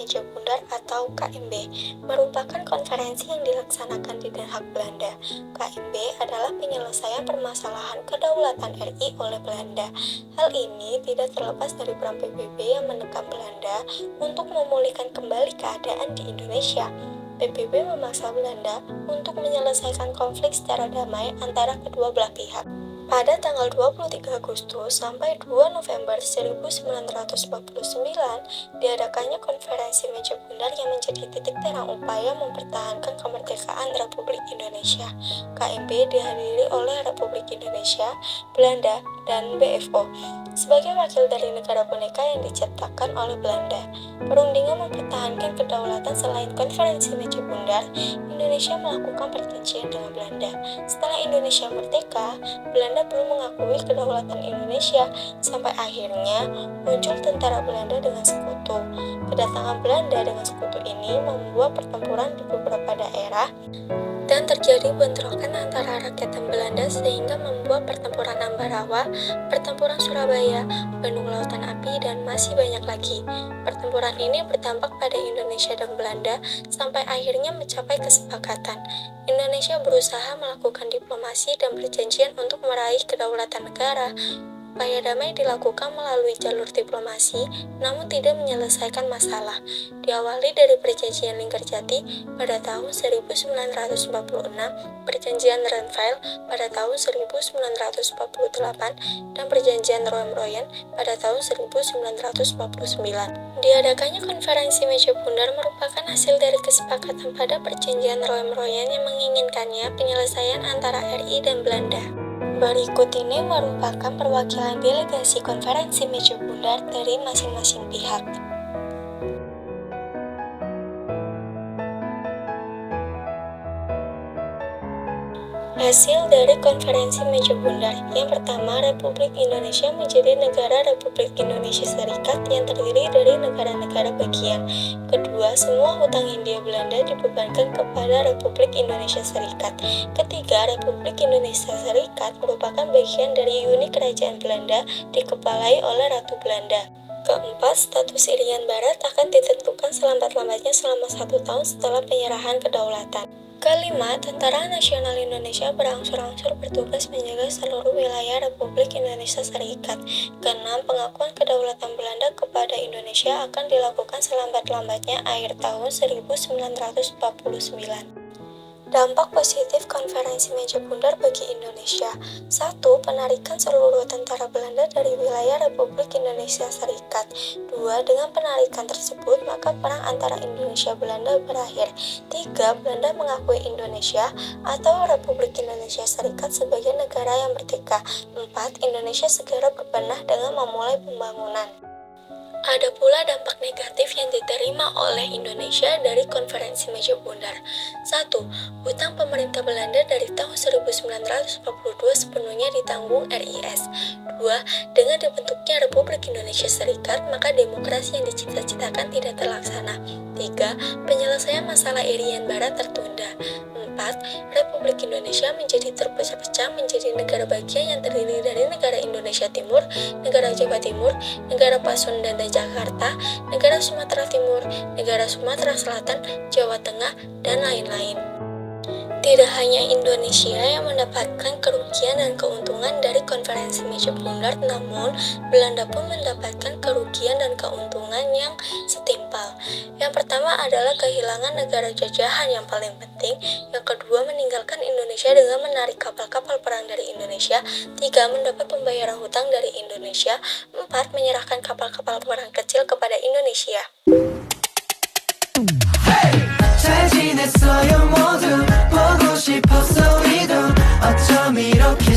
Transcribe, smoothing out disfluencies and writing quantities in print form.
Meja Bundar atau KMB merupakan konferensi yang dilaksanakan di Den Haag, Belanda. KMB adalah penyelesaian permasalahan kedaulatan RI oleh Belanda. Hal ini tidak terlepas dari peran PBB yang menekan Belanda untuk memulihkan kembali keadaan di Indonesia. PBB memaksa Belanda untuk menyelesaikan konflik secara damai antara kedua belah pihak. Pada tanggal 23 Agustus sampai 2 November 1949, diadakannya konferensi Meja Bundar yang menjadi titik terang upaya mempertahankan kemerdekaan Republik Indonesia. KMB dihadiri oleh Republik Indonesia, Belanda, dan BFO sebagai wakil dari negara boneka yang diciptakan oleh Belanda. Perundingan mempertahankan kedaulatan. Selain konferensi Meja Bundar, Indonesia melakukan perjanjian dengan Belanda. Setelah Indonesia merdeka, Belanda belum mengakui kedaulatan Indonesia sampai akhirnya muncul tentara Belanda dengan sekutu. Kedatangan Belanda dengan sekutu ini membuat pertempuran di beberapa daerah dan terjadi bentrokan antara rakyat dan Belanda sehingga membuat pertempuran Ambarawa, pertempuran Surabaya, Bandung Lautan Api, dan masih banyak lagi. Pertempuran ini berdampak pada Indonesia dan Belanda sampai akhirnya mencapai kesepakatan. Indonesia berusaha melakukan diplomasi dan perjanjian untuk meraih kedaulatan negara. Upaya damai dilakukan melalui jalur diplomasi, namun tidak menyelesaikan masalah. Diawali dari perjanjian Linggarjati pada tahun 1946, perjanjian Renville pada tahun 1948, dan perjanjian Roem-Royen pada tahun 1949. Diadakannya konferensi Meja Bundar merupakan hasil dari kesepakatan pada perjanjian Roem-Royen yang menginginkannya penyelesaian antara RI dan Belanda. Berikut ini merupakan perwakilan delegasi konferensi Meja Bundar dari masing-masing pihak. Hasil dari konferensi Meja Bundar. Yang pertama, Republik Indonesia menjadi negara Republik Indonesia Serikat yang terdiri dari negara-negara bagian. Kedua, semua hutang Hindia Belanda dibebankan kepada Republik Indonesia Serikat. Ketiga, Republik Indonesia Serikat merupakan bagian dari uni kerajaan Belanda dikepalai oleh Ratu Belanda. Keempat, status Irian Barat akan ditentukan selambat-lambatnya selama 1 tahun setelah penyerahan kedaulatan. Kelima, Tentara Nasional Indonesia berangsur-angsur bertugas menjaga seluruh wilayah Republik Indonesia Serikat. Keenam, pengakuan kedaulatan Belanda kepada Indonesia akan dilakukan selambat-lambatnya akhir tahun 1949. Dampak positif konferensi Meja Bundar bagi Indonesia. 1. Penarikan seluruh tentara Belanda dari wilayah Republik Indonesia Serikat. 2. Dengan penarikan tersebut, maka perang antara Indonesia Belanda berakhir. 3. Belanda mengakui Indonesia atau Republik Indonesia Serikat sebagai negara yang merdeka. 4. Indonesia segera berbenah dengan memulai pembangunan. Ada pula dampak negatif yang diterima oleh Indonesia dari konferensi Meja Bundar. 1. Hutang pemerintah Belanda dari tahun 1942 sepenuhnya ditanggung RIS. 2. Dengan dibentuknya Republik Indonesia Serikat, maka demokrasi yang dicita-citakan tidak terlaksana. 3. Penyelesaian masalah Irian Barat tertunda. 4. Republik Indonesia menjadi terpecah-pecah menjadi negara bagian yang terdiri dari negara Indonesia Timur, negara Jawa Timur, negara Pasundan dan Jakarta, negara Sumatera Timur, negara Sumatera Selatan, Jawa Tengah, dan lain-lain. Tidak hanya Indonesia yang mendapatkan kerugian dan keuntungan dari konferensi Meja Bundar, namun Belanda pun mendapatkan kerugian dan keuntungan yang setimpal. Yang pertama adalah kehilangan negara jajahan yang paling penting. Yang kedua, meninggalkan Indonesia dengan menarik kapal-kapal perang dari Indonesia. 3. Mendapat pembayaran hutang dari Indonesia. 4. Menyerahkan kapal-kapal perang kecil kepada Indonesia. 잘 지냈어요 모두 보고 싶었어 이도 어쩜 이렇게